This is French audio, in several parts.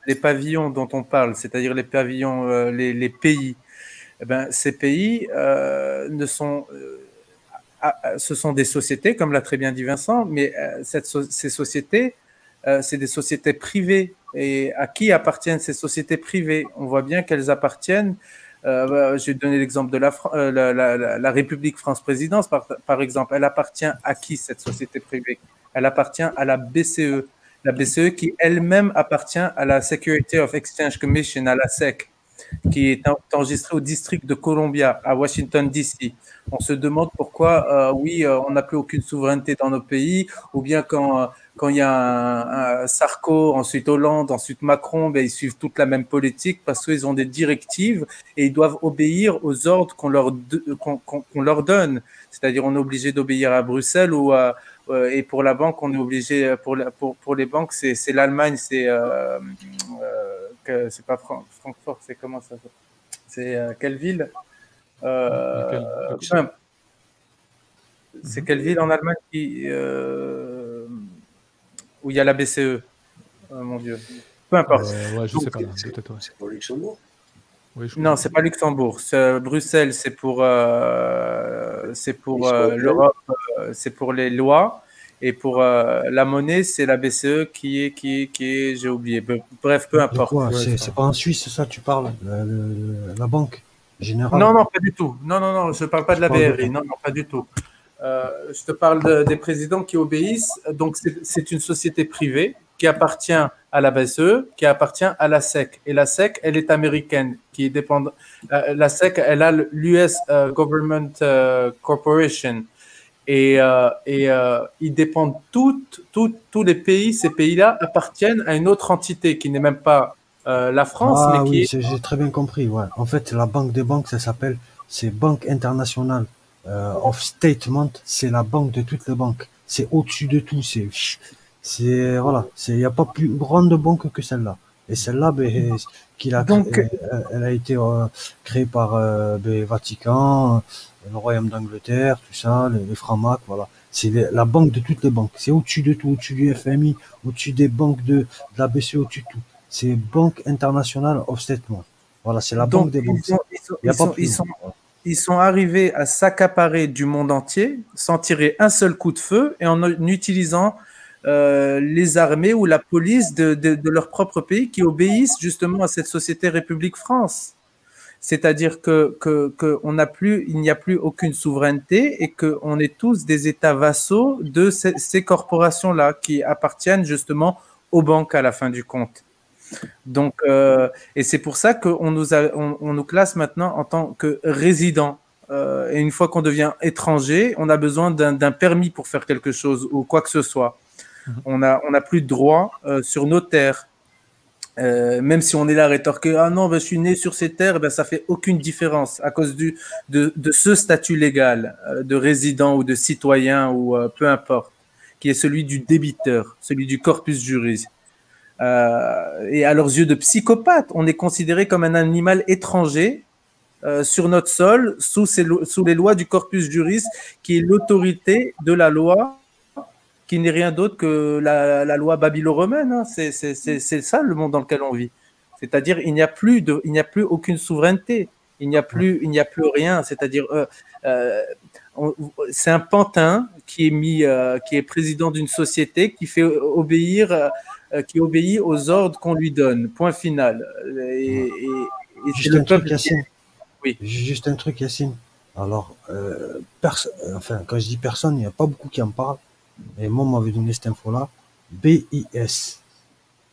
les pavillons dont on parle, c'est-à-dire les pavillons, les pays, eh ben, ces pays ne sont, ce sont des sociétés, comme l'a très bien dit Vincent, mais ces sociétés, c'est des sociétés privées. Et à qui appartiennent ces sociétés privées? On voit bien qu'elles appartiennent. Je vais donner l'exemple de la République France-Présidence, par exemple. Elle appartient à qui, cette société privée? Elle appartient à la BCE. La BCE qui elle-même appartient à la Security of Exchange Commission, à la SEC, qui est enregistrée au district de Columbia, à Washington, D.C. On se demande pourquoi, oui, on n'a plus aucune souveraineté dans nos pays, ou bien quand il y a un Sarko, ensuite Hollande, ensuite Macron, ben, ils suivent toute la même politique parce qu'ils ont des directives et ils doivent obéir aux ordres qu'on leur donne. C'est-à-dire, on est obligé d'obéir à Bruxelles et pour la banque, on est obligé, pour les banques, c'est l'Allemagne, c'est pas Francfort, c'est comment ça? C'est quelle ville? C'est quelle ville en Allemagne où il y a la BCE? Mon Dieu. Peu importe. Ouais, je sais pas. C'est pour Luxembourg? Oui, non, c'est pas Luxembourg. Bruxelles, c'est pour l'Europe, c'est pour les lois. Et pour la monnaie, c'est la BCE qui est j'ai oublié. Bref, peu importe. C'est pas en Suisse, ça, tu parles, la banque générale? Non, non, pas du tout. Non, non, non, je ne parle pas de la BRI. Non, non, pas du tout. Je te parle des présidents qui obéissent. Donc, c'est une société privée qui appartient à la BCE, qui appartient à la SEC. Et la SEC, elle est américaine, qui est dépendante. La SEC, elle a l'US Government Corporation. Et ils dépendent tous les pays. Ces pays-là appartiennent à une autre entité qui n'est même pas la France, mais qui est... J'ai très bien compris. Ouais. En fait, la banque des banques, c'est Banque internationale of Statement. C'est la banque de toutes les banques. C'est au-dessus de tout. Voilà. Il n'y a pas plus grande banque que celle-là. Et celle-là, elle a été créée par le Vatican, le Royaume d'Angleterre, tout ça, les francs-macs, voilà. C'est la banque de toutes les banques. C'est au-dessus de tout, au-dessus du FMI, au-dessus des banques de la BCE, au-dessus de tout. C'est Banque International of Statement. Voilà, c'est la banque des banques. Ils sont arrivés à s'accaparer du monde entier sans tirer un seul coup de feu et en utilisant les armées ou la police de leur propre pays qui obéissent justement à cette société République France. C'est-à-dire il n'y a plus aucune souveraineté et qu'on est tous des États vassaux de ces corporations-là qui appartiennent justement aux banques à la fin du compte. Donc, et c'est pour ça qu'on nous classe maintenant en tant que résident. Et une fois qu'on devient étranger, on a besoin d'un permis pour faire quelque chose ou quoi que ce soit. On n'a plus de droit sur nos terres. Même si on est là à rétorquer, ah non, ben, je suis né sur ces terres, ben, ça fait aucune différence à cause de ce statut légal de résident ou de citoyen ou peu importe, qui est celui du débiteur, celui du corpus juris. Et à leurs yeux de psychopathe, on est considéré comme un animal étranger sur notre sol sous les lois du corpus juris, qui est l'autorité de la loi, qui n'est rien d'autre que la loi babyloro-romaine. Hein. C'est ça le monde dans lequel on vit. C'est-à-dire il n'y a plus aucune souveraineté, il n'y a plus rien. C'est-à-dire c'est un pantin qui est président d'une société qui fait obéir, qui obéit aux ordres qu'on lui donne. Point final. Et juste un truc, Yacine. Oui. Juste un truc, Yacine. Alors, quand je dis personne, il n'y a pas beaucoup qui en parlent. Et moi, on m'avait donné cette info-là. BIS.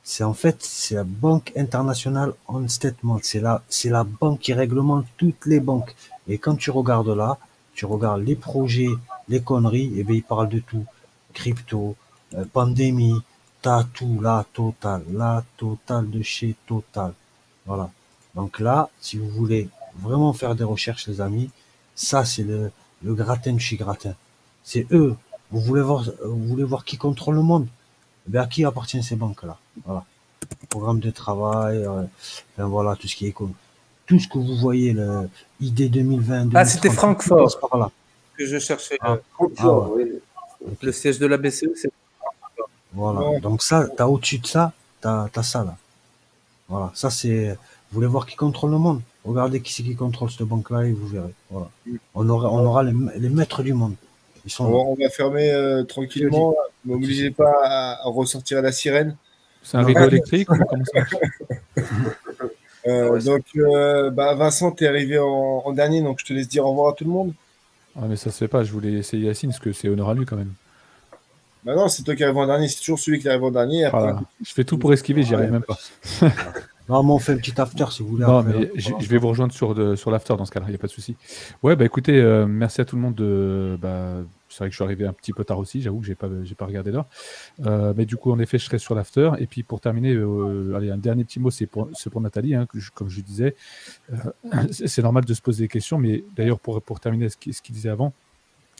C'est la Banque Internationale on Statement. C'est la banque qui réglemente toutes les banques. Et quand tu regardes là, tu regardes les projets, les conneries, et bien ils parlent de tout. Crypto, pandémie, t'as tout, la totale de chez Total. Voilà. Donc là, si vous voulez vraiment faire des recherches, les amis, ça c'est le gratin de chez gratin. C'est eux. Vous voulez voir qui contrôle le monde? Eh bien, à qui appartiennent ces banques-là? Voilà. Programme de travail, voilà, tout ce qui est tout ce que vous voyez, le ID 2020. Ah, c'était Francfort par là que je cherchais. Oui. Le siège de la BCE, c'est Francfort. Voilà. Donc ça, t'as au-dessus de ça, t'as ça là. Voilà, ça c'est... Vous voulez voir qui contrôle le monde? Regardez qui c'est qui contrôle cette banque-là et vous verrez. Voilà. On aura les maîtres du monde. Ils sont là. On va fermer tranquillement. Ne m'obligez pas à ressortir la sirène. C'est un rideau électrique ou comment ça marche? Donc, Vincent, tu es arrivé en dernier, donc je te laisse dire au revoir à tout le monde. Ah, mais ça se fait pas, je voulais essayer Yacine, parce que c'est honneur à lui quand même. Bah non, c'est toi qui arrives en dernier, c'est toujours celui qui arrive en dernier. Après, Voilà. Je fais tout pour esquiver, j'y arrive même pas. Non, mais on fait un petit after si vous voulez. Non, après, mais je vais vous rejoindre sur l'after dans ce cas-là, il n'y a pas de souci. Ouais, bah écoutez, merci à tout le monde c'est vrai que je suis arrivé un petit peu tard aussi, j'avoue que j'ai pas regardé l'heure. Mais du coup, en effet, je serai sur l'after. Et puis pour terminer, allez, un dernier petit mot, c'est pour Nathalie, hein, comme je disais. C'est normal de se poser des questions, mais d'ailleurs, pour terminer ce qu'il disait avant,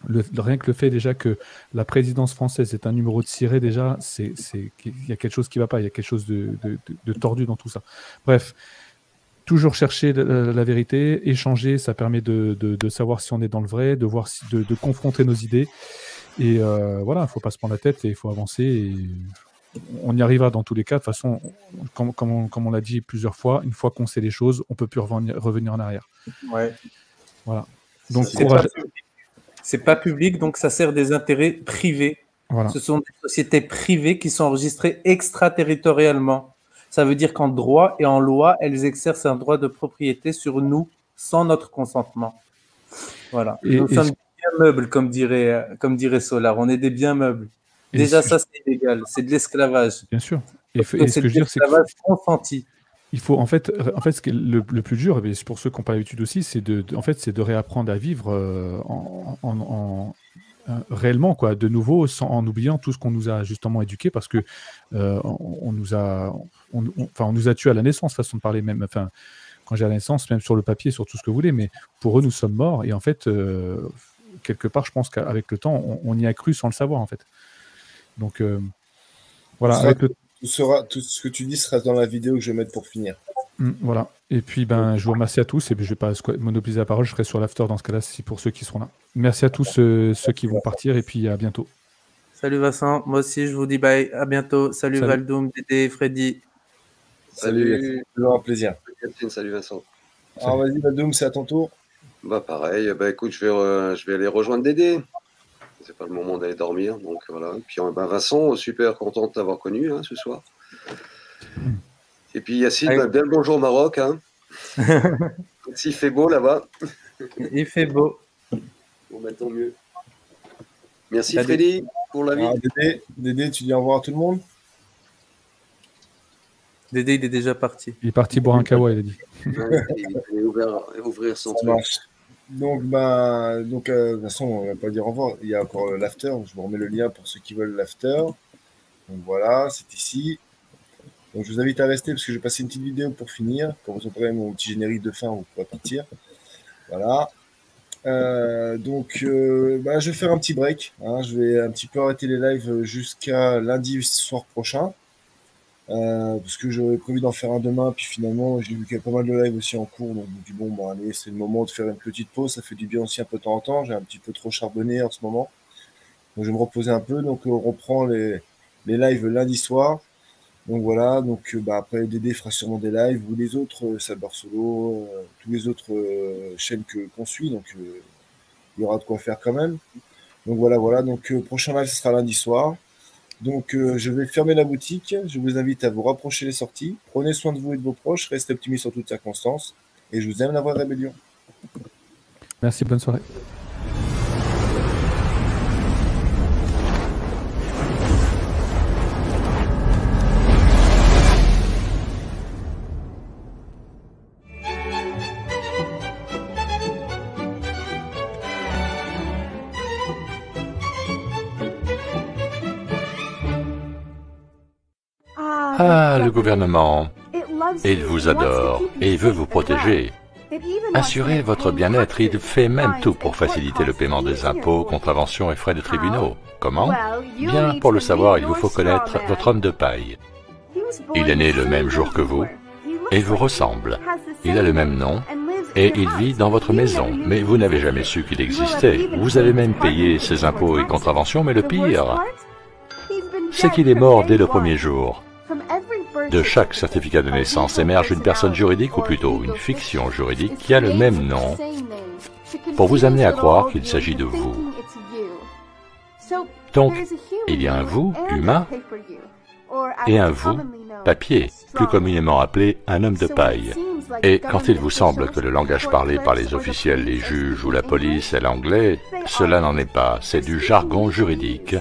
rien que le fait déjà que la présidence française est un numéro de ciré, déjà, il y a quelque chose qui ne va pas, il y a quelque chose de tordu dans tout ça. Bref, toujours chercher la vérité, échanger, ça permet de savoir si on est dans le vrai, de confronter nos idées. Et voilà, il ne faut pas se prendre la tête et il faut avancer. Et on y arrivera dans tous les cas. De toute façon, comme on l'a dit plusieurs fois, une fois qu'on sait les choses, on ne peut plus revenir en arrière. Ouais. Voilà. Donc, c'est pas public, donc ça sert des intérêts privés. Voilà. Ce sont des sociétés privées qui sont enregistrées extraterritorialement. Ça veut dire qu'en droit et en loi, elles exercent un droit de propriété sur nous sans notre consentement. Voilà. Nous sommes des biens meubles, comme dirait Solar. On est des biens meubles. Déjà, ça, c'est illégal. C'est de l'esclavage. Bien sûr. C'est de l'esclavage consenti. Il faut, en fait, ce qui est le plus dur, et c'est pour ceux qui n'ont pas l'habitude aussi, c'est de réapprendre à vivre réellement, quoi, de nouveau, en oubliant tout ce qu'on nous a justement éduqué, parce que on nous a tués à la naissance, façon de parler même. Enfin, quand j'ai à la naissance, même sur le papier, sur tout ce que vous voulez, mais pour eux, nous sommes morts. Et en fait, quelque part, je pense qu'avec le temps, on y a cru sans le savoir, en fait. Donc, voilà. Tout ce que tu dis sera dans la vidéo que je vais mettre pour finir. Voilà. Et puis, je vous remercie à tous. Et puis, je ne vais pas monopoliser la parole. Je serai sur l'after dans ce cas-là, pour ceux qui seront là. Merci à tous ceux qui vont partir. Et puis, à bientôt. Salut Vincent. Moi aussi, je vous dis bye. À bientôt. Salut Valdoum, Dédé, Freddy. Salut. Toujours un plaisir. Salut Vincent. Alors, vas-y, Valdoum, c'est à ton tour. Bah, pareil. Bah, écoute, je vais aller rejoindre Dédé. C'est pas le moment d'aller dormir, donc voilà. Puis Vincent, super content de t'avoir connu ce soir. Et puis Yacine, bien le bonjour Maroc. Hein. S'il fait beau là-bas. Il fait beau. Bon, bah, tant mieux. Merci Freddy pour la vie. Dédé, tu dis au revoir à tout le monde. Dédé, il est déjà parti. Il est parti boire un kawa, il a dit. Ouais, il est ouvrir son truc. Donc, de toute façon, on ne va pas dire au revoir. Il y a encore l'after. Je vous remets le lien pour ceux qui veulent l'after. Donc voilà, c'est ici. Donc je vous invite à rester parce que je vais passer une petite vidéo pour finir. Quand vous entendrez mon petit générique de fin, vous pourrez partir. Voilà. Je vais faire un petit break. Je vais un petit peu arrêter les lives jusqu'à lundi soir prochain. Parce que j'aurais prévu d'en faire un demain, puis finalement j'ai vu qu'il y a pas mal de lives aussi en cours, donc je me dis bon allez, c'est le moment de faire une petite pause, ça fait du bien aussi un peu de temps en temps, j'ai un petit peu trop charbonné en ce moment, donc je vais me reposer un peu, donc on reprend les lives lundi soir, donc voilà, après Dédé fera sûrement des lives, ou les autres, Saber Solo, tous les autres chaînes qu'on suit, donc il y aura de quoi faire quand même, donc voilà, donc prochain live ce sera lundi soir. Donc, je vais fermer la boutique. Je vous invite à vous rapprocher les sorties. Prenez soin de vous et de vos proches. Restez optimistes en toutes circonstances. Et je vous aime, la vraie rébellion. Merci, bonne soirée. Ah, le gouvernement, il vous adore et il veut vous protéger. Assurez votre bien-être, il fait même tout pour faciliter le paiement des impôts, contraventions et frais de tribunaux. Comment? Bien, pour le savoir, il vous faut connaître votre homme de paille. Il est né le même jour que vous et il vous ressemble. Il a le même nom et il vit dans votre maison, mais vous n'avez jamais su qu'il existait. Vous avez même payé ses impôts et contraventions, mais le pire, c'est qu'il est mort dès le premier jour. De chaque certificat de naissance émerge une personne juridique, ou plutôt une fiction juridique, qui a le même nom, pour vous amener à croire qu'il s'agit de vous. Donc, il y a un vous, humain, et un vous, papier, plus communément appelé un homme de paille. Et quand il vous semble que le langage parlé par les officiels, les juges ou la police est l'anglais, cela n'en est pas, c'est du jargon juridique,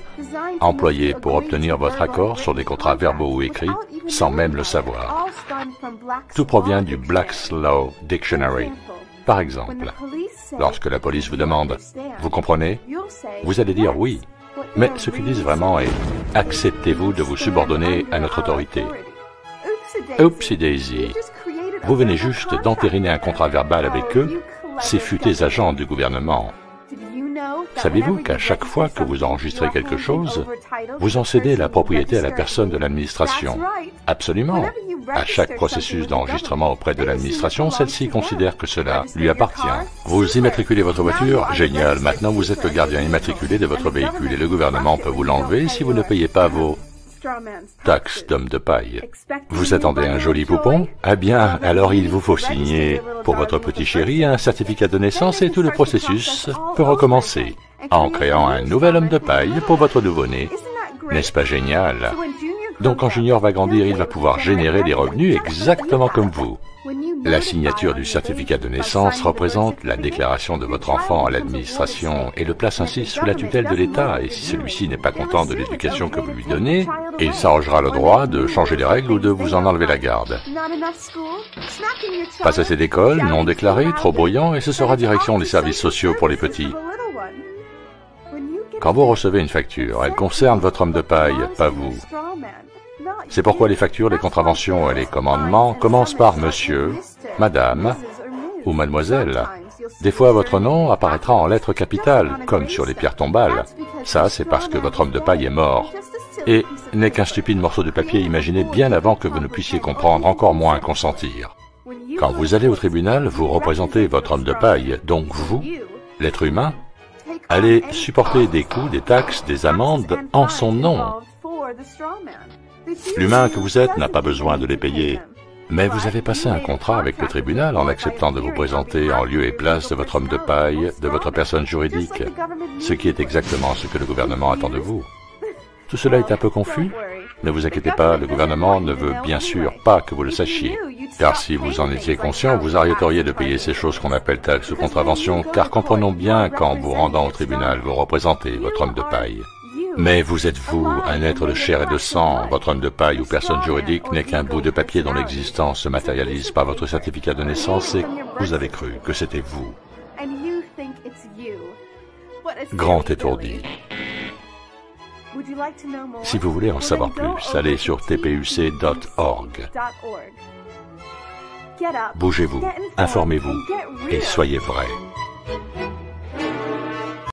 employé pour obtenir votre accord sur des contrats verbaux ou écrits, sans même le savoir. Tout provient du Black's Law Dictionary. Par exemple, lorsque la police vous demande « Vous comprenez ?», vous allez dire « Oui ». Mais ce qu'ils disent vraiment est « Acceptez-vous de vous subordonner à notre autorité ?» Oupsie daisy. Vous venez juste d'entériner un contrat verbal avec eux, ces futés agents du gouvernement. Savez-vous qu'à chaque fois que vous enregistrez quelque chose, vous en cédez la propriété à la personne de l'administration? Absolument. À chaque processus d'enregistrement auprès de l'administration, celle-ci considère que cela lui appartient. Vous immatriculez votre voiture? Génial. Maintenant, vous êtes le gardien immatriculé de votre véhicule et le gouvernement peut vous l'enlever si vous ne payez pas vos taxes d'homme de paille. Vous attendez un joli poupon? Eh bien, alors il vous faut signer pour votre petit chéri un certificat de naissance et tout le processus peut recommencer en créant un nouvel homme de paille pour votre nouveau-né. N'est-ce pas génial? Donc quand Junior va grandir, il va pouvoir générer des revenus exactement comme vous. La signature du certificat de naissance représente la déclaration de votre enfant à l'administration et le place ainsi sous la tutelle de l'État. Et si celui-ci n'est pas content de l'éducation que vous lui donnez, il s'arrogera le droit de changer les règles ou de vous en enlever la garde. Pas assez d'école, non déclaré, trop bruyant, et ce sera direction des services sociaux pour les petits. Quand vous recevez une facture, elle concerne votre homme de paille, pas vous. C'est pourquoi les factures, les contraventions et les commandements commencent par monsieur, madame ou mademoiselle. Des fois, votre nom apparaîtra en lettres capitales, comme sur les pierres tombales. Ça, c'est parce que votre homme de paille est mort. Et n'est qu'un stupide morceau de papier imaginé bien avant que vous ne puissiez comprendre, encore moins consentir. Quand vous allez au tribunal, vous représentez votre homme de paille, donc vous, l'être humain, allez supporter des coûts, des taxes, des amendes en son nom. L'humain que vous êtes n'a pas besoin de les payer. Mais vous avez passé un contrat avec le tribunal en acceptant de vous présenter en lieu et place de votre homme de paille, de votre personne juridique, ce qui est exactement ce que le gouvernement attend de vous. Tout cela est un peu confus? Ne vous inquiétez pas, le gouvernement ne veut bien sûr pas que vous le sachiez. Car si vous en étiez conscient, vous arrêteriez de payer ces choses qu'on appelle taxes ou contraventions, car comprenons bien qu'en vous rendant au tribunal, vous représentez votre homme de paille. Mais vous êtes vous, un être de chair et de sang. Votre homme de paille ou personne juridique n'est qu'un bout de papier dont l'existence se matérialise par votre certificat de naissance et vous avez cru que c'était vous. Grand étourdi. Si vous voulez en savoir plus, allez sur tpuc.org. Bougez-vous, informez-vous et soyez vrai.